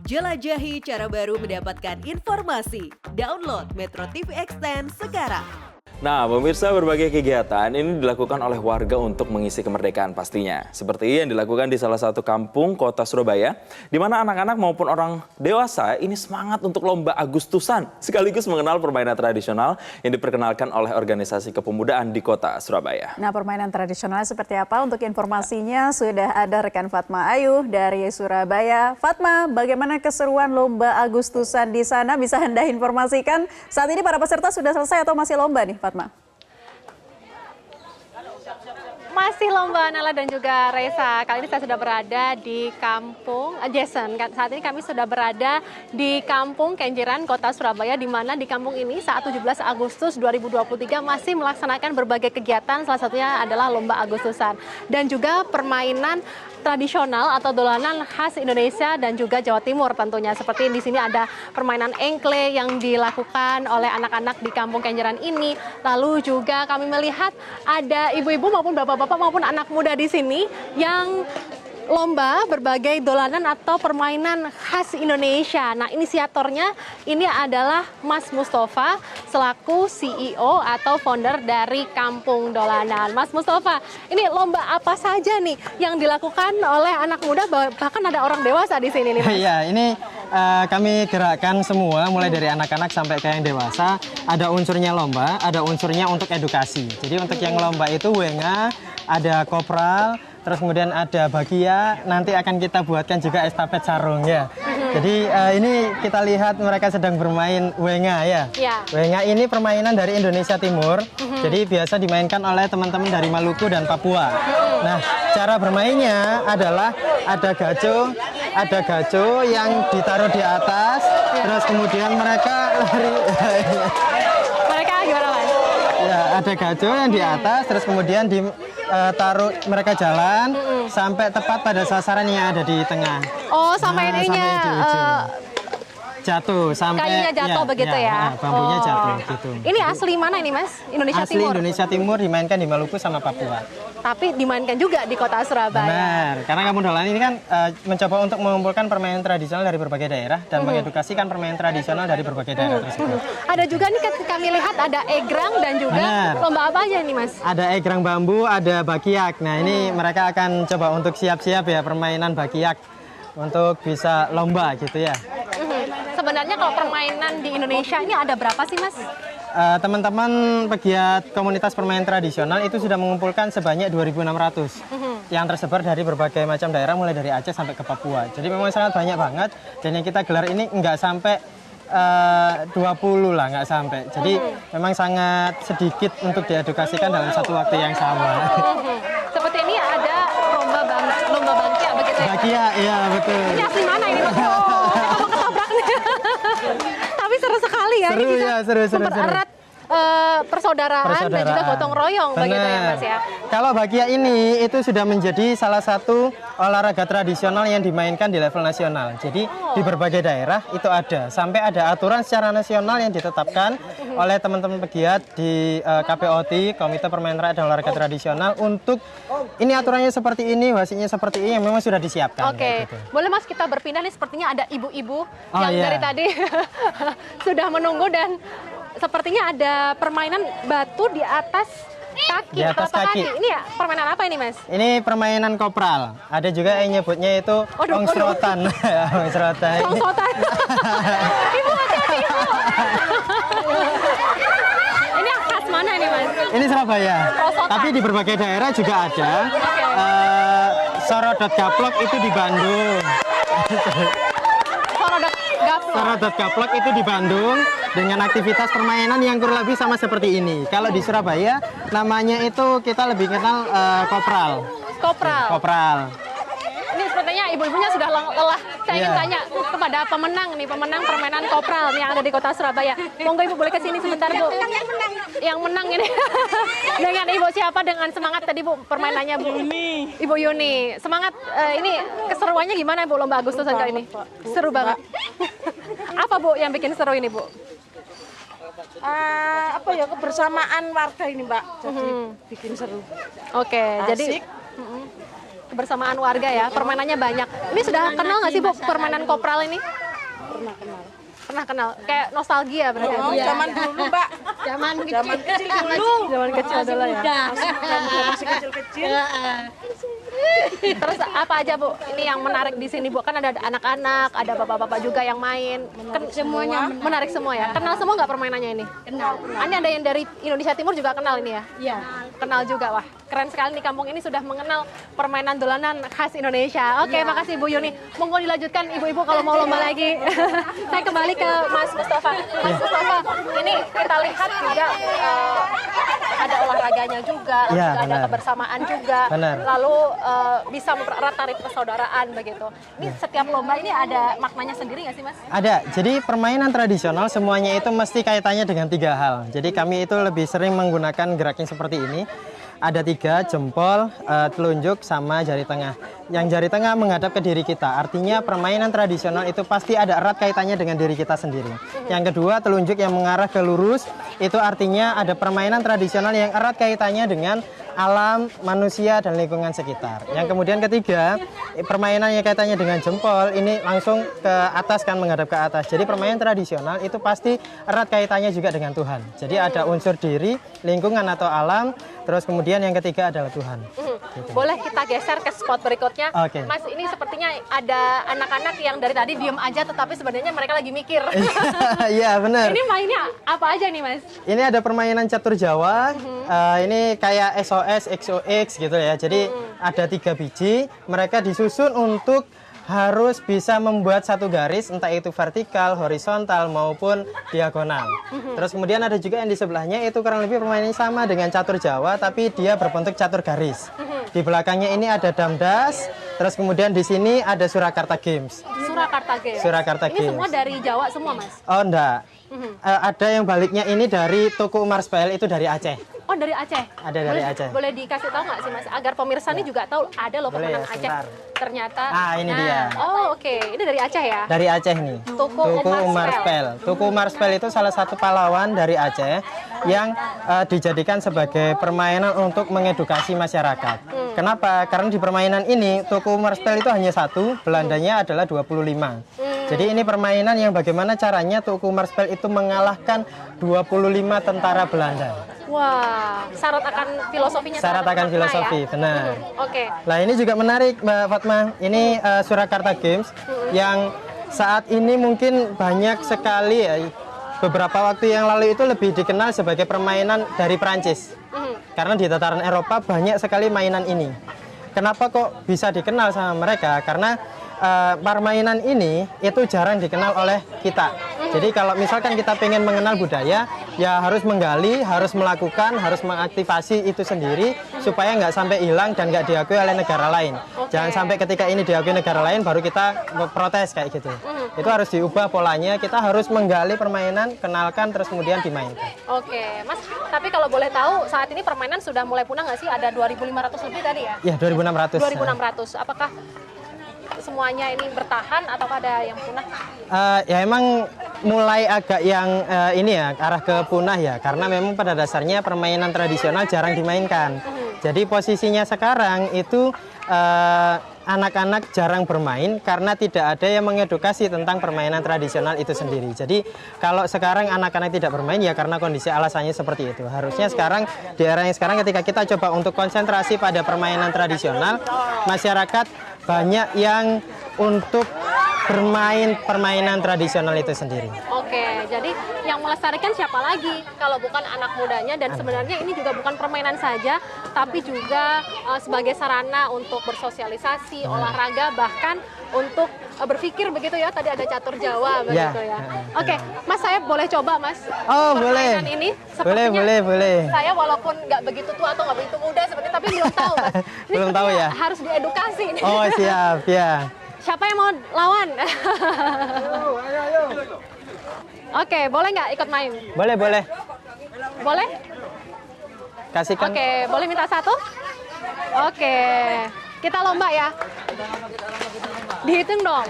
Jelajahi cara baru mendapatkan informasi. Download Metro TV Extend sekarang. Nah, pemirsa, berbagai kegiatan ini dilakukan oleh warga untuk mengisi kemerdekaan pastinya. Seperti yang dilakukan di salah satu kampung kota Surabaya, di mana anak-anak maupun orang dewasa ini semangat untuk lomba Agustusan, sekaligus mengenal permainan tradisional yang diperkenalkan oleh organisasi kepemudaan di kota Surabaya. Nah, permainan tradisional seperti apa? Untuk informasinya sudah ada rekan Fatma Ayu dari Surabaya. Fatma, bagaimana keseruan lomba Agustusan di sana? Bisa Anda informasikan? Saat ini para peserta sudah selesai atau masih lomba nih, Fatma? Masih lomba, Nala dan juga Reza. Kali ini saya sudah berada di kampung Jason. Saat ini kami sudah berada di kampung Kenjeran, kota Surabaya, di mana di kampung ini saat 17 Agustus 2023 masih melaksanakan berbagai kegiatan, salah satunya adalah lomba Agustusan. Dan juga permainan tradisional atau dolanan khas Indonesia dan juga Jawa Timur tentunya. Seperti di sini ada permainan engkle yang dilakukan oleh anak-anak di kampung Kenjeran ini. Lalu juga kami melihat ada ibu-ibu maupun bapak-bapak maupun anak muda di sini yang lomba berbagai dolanan atau permainan khas Indonesia. Nah, inisiatornya ini adalah Mas Mustafa selaku CEO atau founder dari Kampung Dolanan. Mas Mustafa, ini lomba apa saja nih yang dilakukan oleh anak muda, bahkan ada orang dewasa di sini nih, Mas? Iya, ini kami gerakkan semua mulai dari anak-anak sampai ke yang dewasa. Ada unsurnya lomba, ada unsurnya untuk edukasi. Jadi untuk yang lomba itu wenga, ada kopral, terus kemudian ada bagia, nanti akan kita buatkan juga estafet sarung ya. Jadi ini kita lihat mereka sedang bermain wenga ya. Wenga ini permainan dari Indonesia Timur, jadi biasa dimainkan oleh teman-teman dari Maluku dan Papua. Nah, cara bermainnya adalah ada gaco yang ditaruh di atas, terus kemudian mereka lari. Mereka gimana, Mas? Ya, ada gaco yang di atas, terus kemudian taruh mereka jalan sampai tepat pada sasaran yang ada di tengah. Oh, sampai ininya jatuh sampai kayunya jatuh begitu ya. Bambunya jatuh gitu. Ini asli mana ini, Mas? Indonesia Asli Timur. Indonesia Timur, dimainkan di Maluku sama Papua. Tapi dimainkan juga di kota Surabaya. Benar, karena Kampung Dolanan ini kan mencoba untuk mengumpulkan permainan tradisional dari berbagai daerah dan mengedukasikan permainan tradisional dari berbagai daerah tersebut. Ada juga nih kami lihat ada egrang dan juga lomba apa aja nih, Mas? Ada egrang bambu, ada bakiak. Nah, ini mereka akan coba untuk siap-siap ya permainan bakiak untuk bisa lomba gitu ya. Sebenarnya kalau permainan di Indonesia ini ada berapa sih, Mas? Teman-teman pegiat komunitas permainan tradisional itu sudah mengumpulkan sebanyak 2.600 yang tersebar dari berbagai macam daerah mulai dari Aceh sampai ke Papua. Jadi memang sangat banyak banget dan yang kita gelar ini nggak sampai 20 lah, nggak sampai. Jadi memang sangat sedikit untuk diedukasikan dalam satu waktu yang sama. Seperti ini ada lomba bangkia begitu ya? Bakia, iya betul. Ini asli mana ini, Mas? Oh, kita mau ketabrak nih. Tapi seru sekali ya. Seru Ini bisa ya, seru. mempererat persaudaraan dan juga gotong royong begitu ya, Mas ya. Kalau bakia ini itu sudah menjadi salah satu olahraga tradisional yang dimainkan di level nasional. Jadi di berbagai daerah itu ada. Sampai ada aturan secara nasional yang ditetapkan oleh teman-teman pegiat di KPOT, Komite Permainan Rakyat dan Olahraga Tradisional untuk ini aturannya seperti ini, wasitnya seperti ini yang memang sudah disiapkan. Oke, gitu. Boleh Mas kita berpindah nih, sepertinya ada ibu-ibu yang iya. dari tadi sudah menunggu dan sepertinya ada permainan batu di atas kaki. Di atas kaki. Ini ya permainan apa ini, Mas? Ini permainan kopral. Ada juga yang nyebutnya itu ongsrotan. Ongsrotan. Ongsrotan. Ibu, hati-hati, Ibu. Ini yang khas mana ini, Mas? Ini Surabaya. Ongsrotan. Tapi di berbagai daerah juga ada. Sorodot gaplok itu di Bandung. Sorodot gaplok itu di Bandung dengan aktivitas permainan yang kurang lebih sama seperti ini. Kalau di Surabaya namanya itu kita lebih kenal kopral. Kopral. Ini sepertinya ibu-ibunya sudah lelah. Saya ingin tanya kepada pemenang permainan kopral yang ada di kota Surabaya. Monggo Ibu boleh ke sini sebentar, Bu. Yang menang ini. Dengan Ibu siapa, dengan semangat tadi, Bu, permainannya, Bu? Ibu Yuni. Semangat ini keseruannya gimana, Bu, lomba Agustusan kali ini? Seru banget. Apa, Bu, yang bikin seru ini, Bu? Kebersamaan warga ini, Mbak. Jadi bikin seru. Oke, jadi kebersamaan warga ya. Permainannya banyak. Ini sudah kenal nggak sih Bu permainan kopral ini? Pernah kenal. Kayak nostalgia berarti. Oh, zaman dulu, Mbak. Zaman Kecil dulu. Zaman kecil dulu ya. Masih kecil-kecil. Terus apa aja Bu? Ini yang menarik di sini Bu? Kan ada anak-anak, ada bapak-bapak juga yang main. Semuanya menarik semua ya. Kenal semua nggak permainannya ini? Kenal. Ini ada yang dari Indonesia Timur juga kenal ini ya? Iya. Kenal juga, wah. Keren sekali nih kampung ini sudah mengenal permainan dolanan khas Indonesia. Oke, makasih Bu Yuni. Monggo dilanjutkan ibu-ibu kalau mau lomba lagi. Saya kembali ke Mas Mustafa. Mas Mustafa, ini kita lihat juga ada olahraganya juga, ada kebersamaan juga. Benar. Lalu bisa mempererat tali persaudaraan begitu. Ini setiap lomba ini ada maknanya sendiri nggak sih Mas? Ada. Jadi permainan tradisional semuanya itu mesti kaitannya dengan 3 hal. Jadi kami itu lebih sering menggunakan geraknya seperti ini. Ada 3, jempol, telunjuk, sama jari tengah. Yang jari tengah menghadap ke diri kita. Artinya permainan tradisional itu pasti ada erat kaitannya dengan diri kita sendiri. Yang kedua, telunjuk yang mengarah ke lurus. Itu artinya ada permainan tradisional yang erat kaitannya dengan alam, manusia, dan lingkungan sekitar. Yang kemudian ketiga, permainan yang kaitannya dengan jempol, ini langsung ke atas kan, menghadap ke atas. Jadi permainan tradisional itu pasti erat kaitannya juga dengan Tuhan. Jadi ada unsur diri, lingkungan atau alam, terus kemudian yang ketiga adalah Tuhan. Gitu. Boleh kita geser ke spot berikutnya. Oke. Mas, ini sepertinya ada anak-anak yang dari tadi diem aja, tetapi sebenarnya mereka lagi mikir. Iya, benar. Ini mainnya apa aja nih Mas? Ini ada permainan catur Jawa. Ini kayak SOS, XOX gitu ya. Jadi ada 3 biji. Mereka disusun untuk harus bisa membuat satu garis, entah itu vertikal, horizontal maupun diagonal. Terus kemudian ada juga yang di sebelahnya itu kurang lebih permainannya sama dengan catur Jawa, tapi dia berbentuk catur garis. Di belakangnya ini ada Damdas. Terus kemudian di sini ada Surakarta Games. Surakarta Games. Surakarta Ini Games. semua dari Jawa semua Mas? Oh enggak. Ada yang baliknya ini dari Tuku Umar Spel, itu dari Aceh. Oh dari Aceh? Ada dari Aceh. Boleh dikasih tahu nggak sih Mas? Agar pemirsa ini juga tahu ada loh Boleh pemenang ya, Aceh. sebentar. Ternyata. Ini dia. Oh oke, ini dari Aceh ya? Dari Aceh nih. Tuku Umar Spel. Tuku Umar Spel itu salah satu pahlawan dari Aceh yang dijadikan sebagai permainan untuk mengedukasi masyarakat. Kenapa? Karena di permainan ini Tuku Umar Spel itu hanya 1, Belandanya adalah 25. Jadi ini permainan yang bagaimana caranya Tuku Umar Spel itu mengalahkan 25 tentara Belanda. Wah, syarat akan filosofinya. Syarat akan makna filosofi, ya? benar. Oke. Nah ini juga menarik Mbak Fatma. Ini Surakarta Games yang saat ini mungkin banyak sekali ya. Beberapa waktu yang lalu itu lebih dikenal sebagai permainan dari Perancis. Karena di tataran Eropa banyak sekali mainan ini. Kenapa kok bisa dikenal sama mereka? Karena permainan ini itu jarang dikenal oleh kita. Jadi kalau misalkan kita pengen mengenal budaya, ya harus menggali, harus melakukan, harus mengaktifasi itu sendiri supaya nggak sampai hilang dan nggak diakui oleh negara lain. Jangan sampai ketika ini diakui negara lain baru kita protes kayak gitu. Itu harus diubah polanya. Kita harus menggali permainan, kenalkan, terus kemudian dimainkan. Oke, Mas. Tapi kalau boleh tahu, saat ini permainan sudah mulai punah nggak sih? Ada 2.500 lebih tadi ya? Ya 2.600. 2.600. Apakah semuanya ini bertahan atau ada yang punah? Ya emang mulai agak yang ini ya arah ke punah ya, karena memang pada dasarnya permainan tradisional jarang dimainkan. Jadi posisinya sekarang itu anak-anak jarang bermain karena tidak ada yang mengedukasi tentang permainan tradisional itu sendiri. Jadi kalau sekarang anak-anak tidak bermain ya karena kondisi alasannya seperti itu. Harusnya sekarang di era yang sekarang ketika kita coba untuk konsentrasi pada permainan tradisional, masyarakat banyak yang untuk bermain permainan tradisional itu sendiri. Oke, jadi yang melestarikan siapa lagi kalau bukan anak mudanya, dan sebenarnya ini juga bukan permainan saja, tapi juga sebagai sarana untuk bersosialisasi, olahraga, bahkan untuk berpikir begitu ya. Tadi ada catur Jawa begitu ya. Oke, Mas, saya boleh coba Mas? Oh boleh. Permainan ini Boleh. Saya walaupun nggak begitu tua atau nggak begitu muda seperti, tapi belum tahu Mas. Ini Belum tahu ya? Harus diedukasi. Oh siap ya. Siapa yang mau lawan? Oke, boleh nggak ikut main? Boleh. Boleh? Kasihkan. Oke, boleh minta satu? Oke, kita lomba ya. Dihitung dong.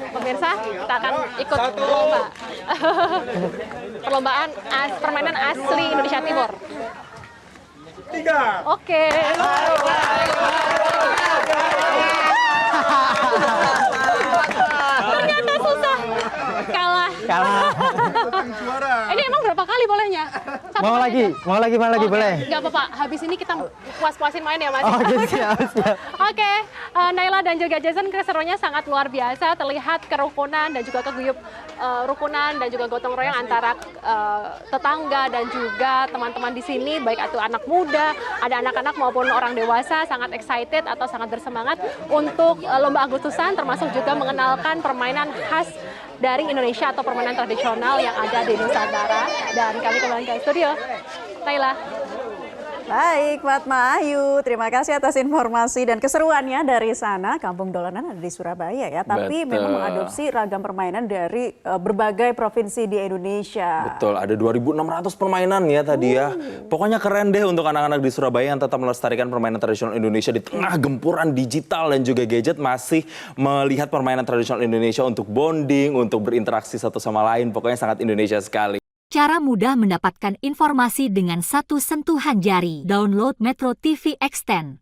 Pemirsa, kita akan ikut lomba. Perlombaan permainan asli Indonesia Timur. 3. Oke. Ternyata susah. Kalah. Kalah. Ini emang berapa kali bolehnya? Satu Mau kali lagi, aja? Oke, boleh. nggak apa-apa. Habis ini kita puas-puasin main ya, Mas. Oke, siap. Oke, Naila dan juga Jason, keseruannya sangat luar biasa. Terlihat kerukunan dan juga keguyup rukunan dan juga gotong royong antara tetangga dan juga teman-teman di sini, baik itu anak muda, ada anak-anak maupun orang dewasa, sangat excited atau sangat bersemangat untuk lomba Agustusan, termasuk juga mengenalkan permainan khas dari Indonesia atau permainan tradisional yang ada di Nusantara. Dan kami kembali ke studio. Naila. Baik, Fatma Ayu, terima kasih atas informasi dan keseruannya dari sana. Kampung Dolanan ada di Surabaya ya, tapi Betul. memang mengadopsi ragam permainan dari berbagai provinsi di Indonesia. Betul, ada 2.600 permainan ya tadi ya. Pokoknya keren deh untuk anak-anak di Surabaya yang tetap melestarikan permainan tradisional Indonesia di tengah gempuran digital dan juga gadget, masih melihat permainan tradisional Indonesia untuk bonding, untuk berinteraksi satu sama lain. Pokoknya sangat Indonesia sekali. Cara mudah mendapatkan informasi dengan satu sentuhan jari. Download Metro TV Extend.